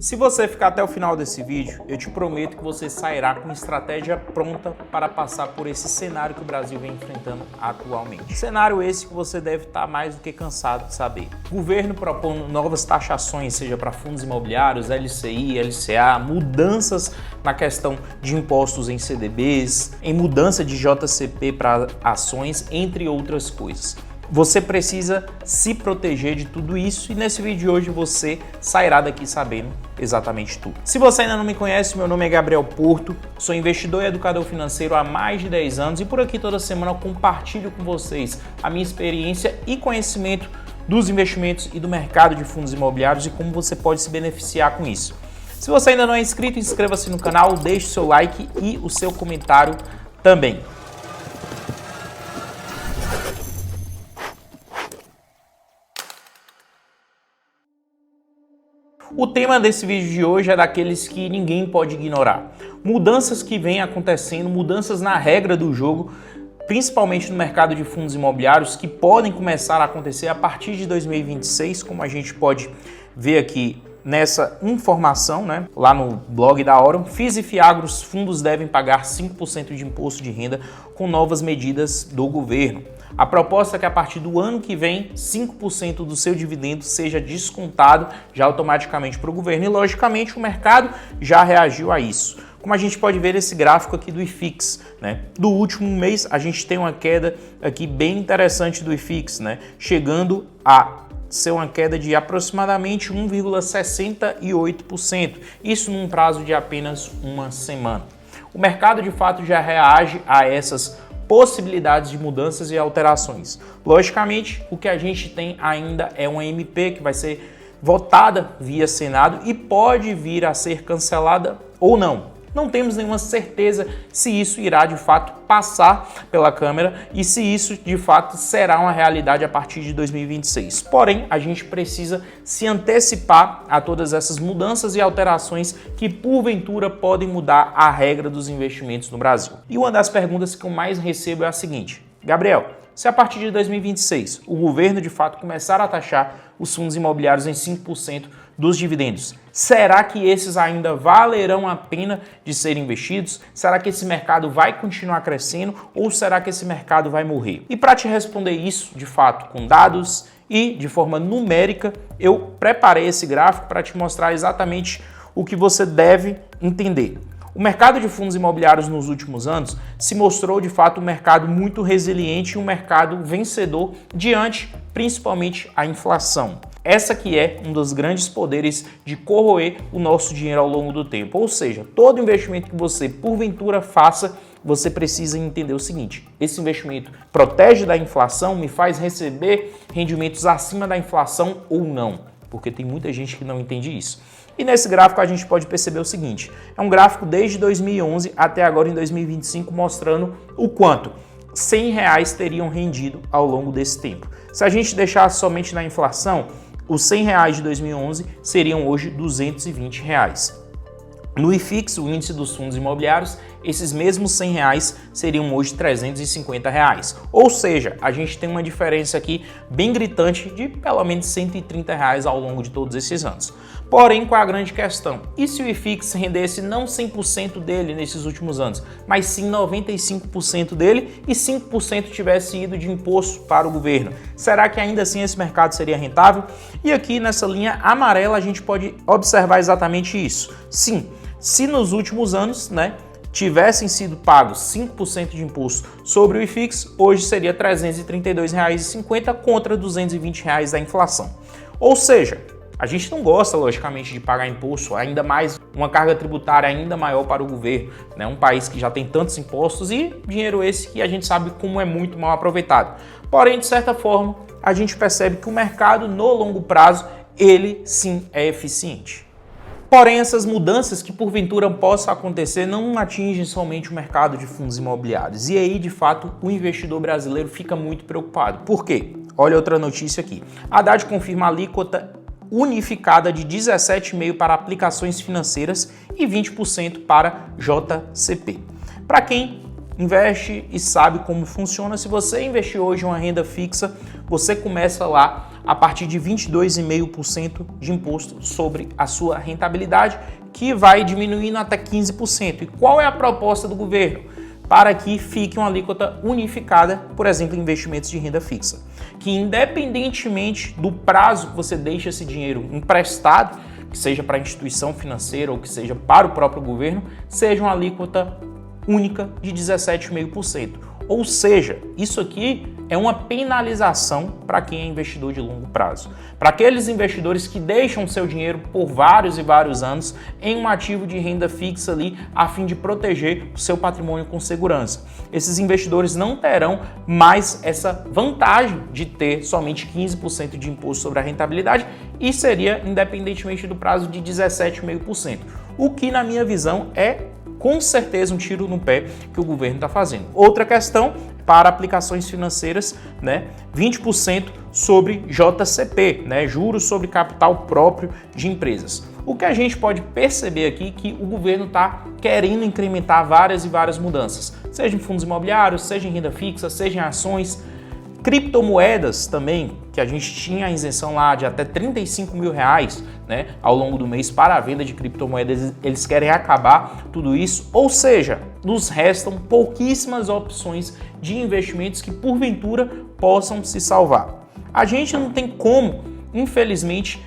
Se você ficar até o final desse vídeo, eu te prometo que você sairá com estratégia pronta para passar por esse cenário que o Brasil vem enfrentando atualmente. Cenário esse que você deve estar mais do que cansado de saber. O governo propondo novas taxações, seja para fundos imobiliários, LCI, LCA, mudanças na questão de impostos em CDBs, em mudança de JCP para ações, entre outras coisas. Você precisa se proteger de tudo isso e nesse vídeo de hoje você sairá daqui sabendo exatamente tudo. Se você ainda não me conhece, meu nome é Gabriel Porto, sou investidor e educador financeiro há mais de 10 anos e por aqui toda semana eu compartilho com vocês a minha experiência e conhecimento dos investimentos e do mercado de fundos imobiliários e como você pode se beneficiar com isso. Se você ainda não é inscrito, inscreva-se no canal, deixe seu like e o seu comentário também. O tema desse vídeo de hoje é daqueles que ninguém pode ignorar. Mudanças que vêm acontecendo, mudanças na regra do jogo, principalmente no mercado de fundos imobiliários, que podem começar a acontecer a partir de 2026, como a gente pode ver aqui nessa informação, lá no blog da Aurum. FIIs e FIAGROS, fundos devem pagar 5% de imposto de renda com novas medidas do governo. A proposta é que a partir do ano que vem, 5% do seu dividendo seja descontado já automaticamente para o governo e, logicamente, o mercado já reagiu a isso. Como a gente pode ver nesse gráfico aqui do IFIX, do último mês a gente tem uma queda aqui bem interessante do IFIX, chegando a ser uma queda de aproximadamente 1,68%, isso num prazo de apenas uma semana. O mercado de fato já reage a essas possibilidades de mudanças e alterações. Logicamente, o que a gente tem ainda é uma MP que vai ser votada via Senado e pode vir a ser cancelada ou não. Não temos nenhuma certeza se isso irá de fato passar pela Câmara e se isso de fato será uma realidade a partir de 2026. Porém, a gente precisa se antecipar a todas essas mudanças e alterações que porventura podem mudar a regra dos investimentos no Brasil. E uma das perguntas que eu mais recebo é a seguinte: Gabriel, se a partir de 2026 o governo de fato começar a taxar os fundos imobiliários em 5% dos dividendos, será que esses ainda valerão a pena de serem investidos? Será que esse mercado vai continuar crescendo ou será que esse mercado vai morrer? E para te responder isso, de fato, com dados e de forma numérica, eu preparei esse gráfico para te mostrar exatamente o que você deve entender. O mercado de fundos imobiliários nos últimos anos se mostrou de fato um mercado muito resiliente e um mercado vencedor diante principalmente a inflação. Essa que é um dos grandes poderes de corroer o nosso dinheiro ao longo do tempo. Ou seja, todo investimento que você porventura faça, você precisa entender o seguinte: esse investimento protege da inflação, me faz receber rendimentos acima da inflação ou não? Porque tem muita gente que não entende isso. E nesse gráfico a gente pode perceber o seguinte: é um gráfico desde 2011 até agora em 2025 mostrando o quanto R$100 teriam rendido ao longo desse tempo. Se a gente deixasse somente na inflação, os R$100 de 2011 seriam hoje R$220. No IFIX, o índice dos fundos imobiliários, esses mesmos R$100 seriam hoje R$350. Ou seja, a gente tem uma diferença aqui bem gritante de pelo menos R$130 ao longo de todos esses anos. Porém, qual é a grande questão? E se o IFIX rendesse não 100% dele nesses últimos anos, mas sim 95% dele e 5% tivesse ido de imposto para o governo? Será que ainda assim esse mercado seria rentável? E aqui nessa linha amarela a gente pode observar exatamente isso. Sim, se nos últimos anos, tivessem sido pagos 5% de imposto sobre o IFIX, hoje seria R$ 332,50 contra R$ 220 da inflação. Ou seja, a gente não gosta, logicamente, de pagar imposto, ainda mais uma carga tributária ainda maior para o governo, um país que já tem tantos impostos e dinheiro esse que a gente sabe como é muito mal aproveitado. Porém, de certa forma, a gente percebe que o mercado, no longo prazo, ele sim é eficiente. Porém, essas mudanças que porventura possam acontecer não atingem somente o mercado de fundos imobiliários. E aí, de fato, o investidor brasileiro fica muito preocupado. Por quê? Olha outra notícia aqui. A Haddad confirma a alíquota unificada de 17,5% para aplicações financeiras e 20% para JCP. Para quem investe e sabe como funciona, se você investir hoje em uma renda fixa, você começa lá a partir de 22,5% de imposto sobre a sua rentabilidade, que vai diminuindo até 15%. E qual é a proposta do governo? Para que fique uma alíquota unificada, por exemplo, em investimentos de renda fixa. Que independentemente do prazo que você deixa esse dinheiro emprestado, que seja para a instituição financeira ou que seja para o próprio governo, seja uma alíquota única de 17,5%. Ou seja, isso aqui é uma penalização para quem é investidor de longo prazo. Para aqueles investidores que deixam seu dinheiro por vários e vários anos em um ativo de renda fixa ali, a fim de proteger o seu patrimônio com segurança. Esses investidores não terão mais essa vantagem de ter somente 15% de imposto sobre a rentabilidade e seria, independentemente do prazo, de 17,5%. O que, na minha visão, é com certeza um tiro no pé que o governo está fazendo. Outra questão para aplicações financeiras, 20% sobre JCP, juros sobre capital próprio de empresas. O que a gente pode perceber aqui é que o governo está querendo incrementar várias e várias mudanças, seja em fundos imobiliários, seja em renda fixa, seja em ações, criptomoedas também, que a gente tinha a isenção lá de até R$35 mil, ao longo do mês para a venda de criptomoedas, eles querem acabar tudo isso, ou seja, nos restam pouquíssimas opções de investimentos que porventura possam se salvar. A gente não tem como, infelizmente,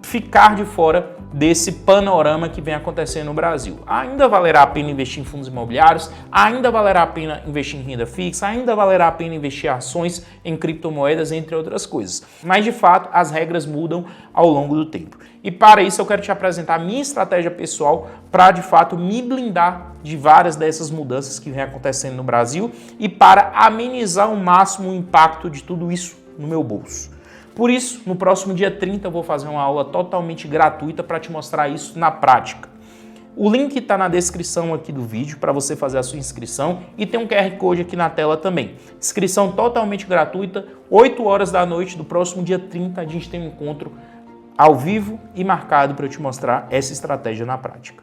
ficar de fora desse panorama que vem acontecendo no Brasil. Ainda valerá a pena investir em fundos imobiliários, ainda valerá a pena investir em renda fixa, ainda valerá a pena investir em ações, em criptomoedas, entre outras coisas. Mas, de fato, as regras mudam ao longo do tempo. E para isso eu quero te apresentar a minha estratégia pessoal para, de fato, me blindar de várias dessas mudanças que vem acontecendo no Brasil e para amenizar ao máximo o impacto de tudo isso no meu bolso. Por isso, no próximo dia 30 eu vou fazer uma aula totalmente gratuita para te mostrar isso na prática. O link está na descrição aqui do vídeo para você fazer a sua inscrição e tem um QR Code aqui na tela também. Inscrição totalmente gratuita, 8 horas da noite do próximo dia 30 a gente tem um encontro ao vivo e marcado para eu te mostrar essa estratégia na prática.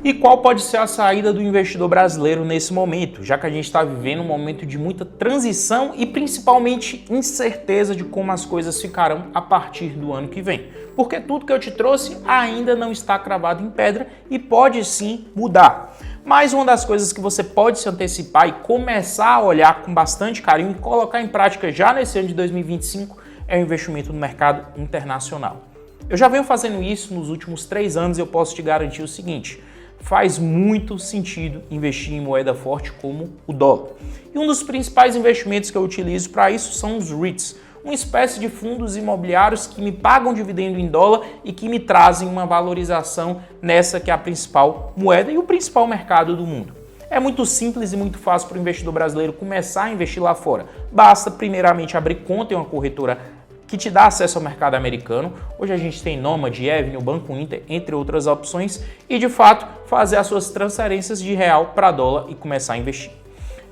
E qual pode ser a saída do investidor brasileiro nesse momento, já que a gente está vivendo um momento de muita transição e principalmente incerteza de como as coisas ficarão a partir do ano que vem. Porque tudo que eu te trouxe ainda não está cravado em pedra e pode sim mudar. Mas uma das coisas que você pode se antecipar e começar a olhar com bastante carinho e colocar em prática já nesse ano de 2025 é o investimento no mercado internacional. Eu já venho fazendo isso nos últimos 3 anos e eu posso te garantir o seguinte: faz muito sentido investir em moeda forte como o dólar. E um dos principais investimentos que eu utilizo para isso são os REITs, uma espécie de fundos imobiliários que me pagam dividendo em dólar e que me trazem uma valorização nessa que é a principal moeda e o principal mercado do mundo. É muito simples e muito fácil para o investidor brasileiro começar a investir lá fora. Basta primeiramente abrir conta em uma corretora que te dá acesso ao mercado americano. Hoje a gente tem Nomad, Avenue, Banco Inter, entre outras opções, e de fato fazer as suas transferências de real para dólar e começar a investir.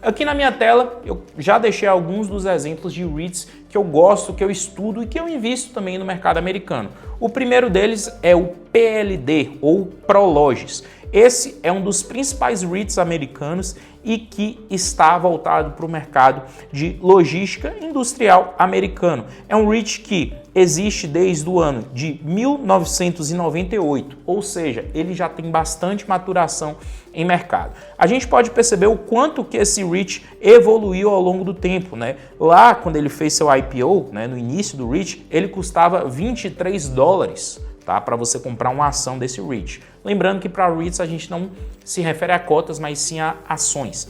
Aqui na minha tela eu já deixei alguns dos exemplos de REITs que eu gosto, que eu estudo e que eu invisto também no mercado americano. O primeiro deles é o PLD ou Prologis. Esse é um dos principais REITs americanos e que está voltado para o mercado de logística industrial americano. É um REIT que existe desde o ano de 1998, ou seja, ele já tem bastante maturação em mercado. A gente pode perceber o quanto que esse REIT evoluiu ao longo do tempo, Lá, quando ele fez seu IPO, no início do REIT, ele custava $23. Para você comprar uma ação desse REIT. Lembrando que para REITs a gente não se refere a cotas, mas sim a ações.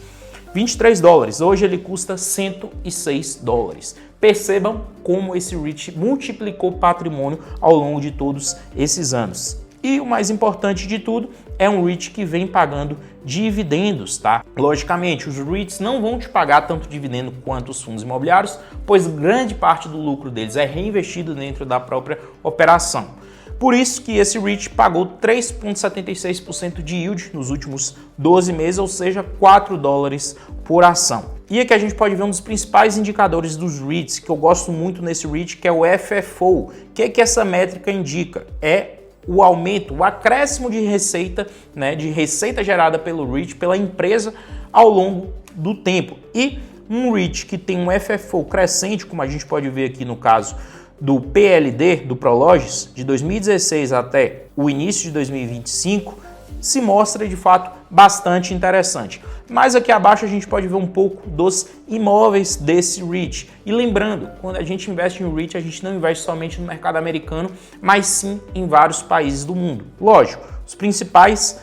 $23, hoje ele custa $106. Percebam como esse REIT multiplicou patrimônio ao longo de todos esses anos. E o mais importante de tudo, é um REIT que vem pagando dividendos, Logicamente, os REITs não vão te pagar tanto dividendo quanto os fundos imobiliários, pois grande parte do lucro deles é reinvestido dentro da própria operação. Por isso que esse REIT pagou 3,76% de yield nos últimos 12 meses, ou seja, $4 por ação. E aqui a gente pode ver um dos principais indicadores dos REITs, que eu gosto muito nesse REIT, que é o FFO. O que essa métrica indica? É o aumento, o acréscimo de receita, de receita gerada pelo REIT, pela empresa ao longo do tempo. E um REIT que tem um FFO crescente, como a gente pode ver aqui no caso do PLD, do Prologis, de 2016 até o início de 2025, se mostra de fato bastante interessante. Mas aqui abaixo a gente pode ver um pouco dos imóveis desse REIT. E lembrando, quando a gente investe em REIT, a gente não investe somente no mercado americano, mas sim em vários países do mundo. Lógico, os principais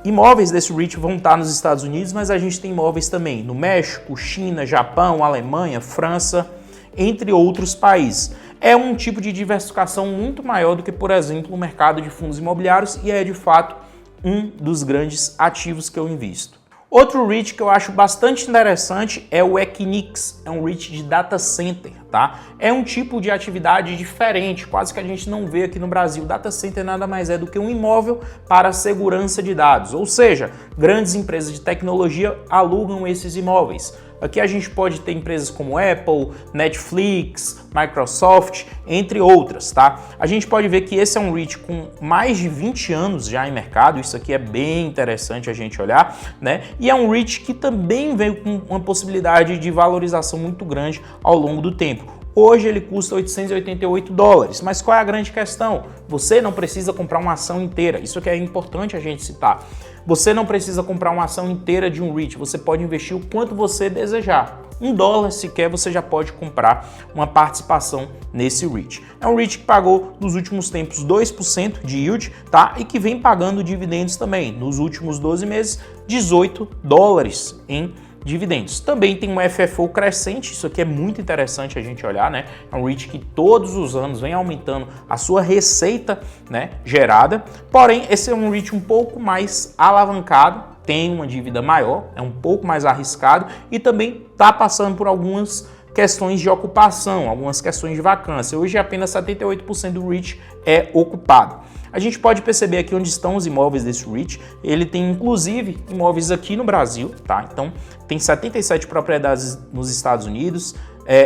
imóveis desse REIT vão estar nos Estados Unidos, mas a gente tem imóveis também no México, China, Japão, Alemanha, França, entre outros países. É um tipo de diversificação muito maior do que, por exemplo, o mercado de fundos imobiliários e é de fato um dos grandes ativos que eu invisto. Outro REIT que eu acho bastante interessante é o Equinix, é um REIT de data center, tá? É um tipo de atividade diferente, quase que a gente não vê aqui no Brasil. Data center nada mais é do que um imóvel para segurança de dados, ou seja, grandes empresas de tecnologia alugam esses imóveis. Aqui a gente pode ter empresas como Apple, Netflix, Microsoft, entre outras, tá? A gente pode ver que esse é um REIT com mais de 20 anos já em mercado, isso aqui é bem interessante a gente olhar, né? E é um REIT que também veio com uma possibilidade de valorização muito grande ao longo do tempo. Hoje ele custa $888, mas qual é a grande questão? Você não precisa comprar uma ação inteira, isso que é importante a gente citar. Você não precisa comprar uma ação inteira de um REIT, você pode investir o quanto você desejar. $1 sequer você já pode comprar uma participação nesse REIT. É um REIT que pagou nos últimos tempos 2% de yield, tá? E que vem pagando dividendos também. Nos últimos 12 meses, $18 em dividendos. Também tem um FFO crescente, isso aqui é muito interessante a gente olhar, né? É um REIT que todos os anos vem aumentando a sua receita, né, gerada. Porém, esse é um REIT um pouco mais alavancado, tem uma dívida maior, é um pouco mais arriscado e também está passando por algumas questões de ocupação, algumas questões de vacância. Hoje apenas 78% do REIT é ocupado. A gente pode perceber aqui onde estão os imóveis desse REIT. Ele tem inclusive imóveis aqui no Brasil, tá? Então tem 77 propriedades nos Estados Unidos.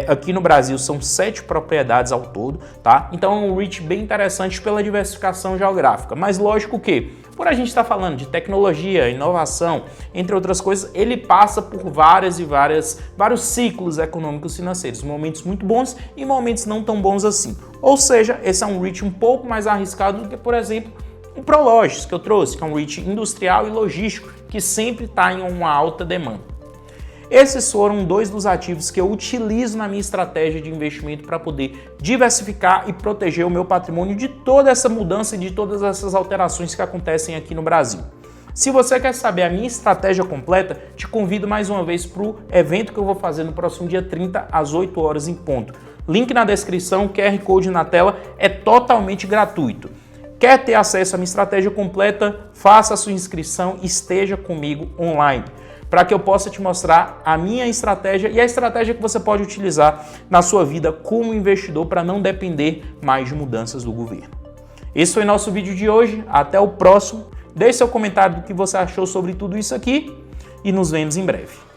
Aqui no Brasil são 7 propriedades ao todo, tá? Então é um REIT bem interessante pela diversificação geográfica. Mas lógico que, por a gente estar falando de tecnologia, inovação, entre outras coisas, ele passa por vários ciclos econômicos financeiros, momentos muito bons e momentos não tão bons assim. Ou seja, esse é um REIT um pouco mais arriscado do que, por exemplo, o Prologis que eu trouxe, que é um REIT industrial e logístico, que sempre está em uma alta demanda. Esses foram dois dos ativos que eu utilizo na minha estratégia de investimento para poder diversificar e proteger o meu patrimônio de toda essa mudança e de todas essas alterações que acontecem aqui no Brasil. Se você quer saber a minha estratégia completa, te convido mais uma vez para o evento que eu vou fazer no próximo dia 30 às 8 horas em ponto. Link na descrição, QR Code na tela, é totalmente gratuito. Quer ter acesso à minha estratégia completa? Faça a sua inscrição e esteja comigo online, para que eu possa te mostrar a minha estratégia e a estratégia que você pode utilizar na sua vida como investidor para não depender mais de mudanças do governo. Esse foi nosso vídeo de hoje, até o próximo. Deixe seu comentário do que você achou sobre tudo isso aqui e nos vemos em breve.